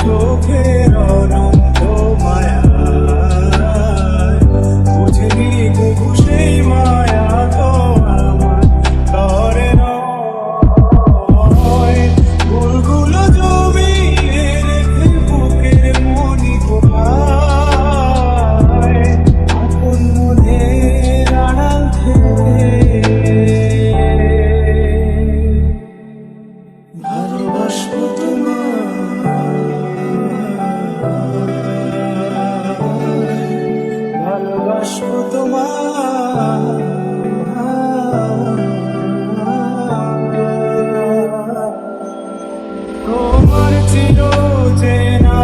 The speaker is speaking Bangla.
চোখের অনন্ত মায়া বুঝিনি তবু সেই মায়া তো আমার তরে নয়। ফুলগুলো জমিয়ে রেখে বুকের মনি কোথায় আপন মনের আড়াল থেকে ভালোবাসবো ভালোবাসবো তোমার চির চেনা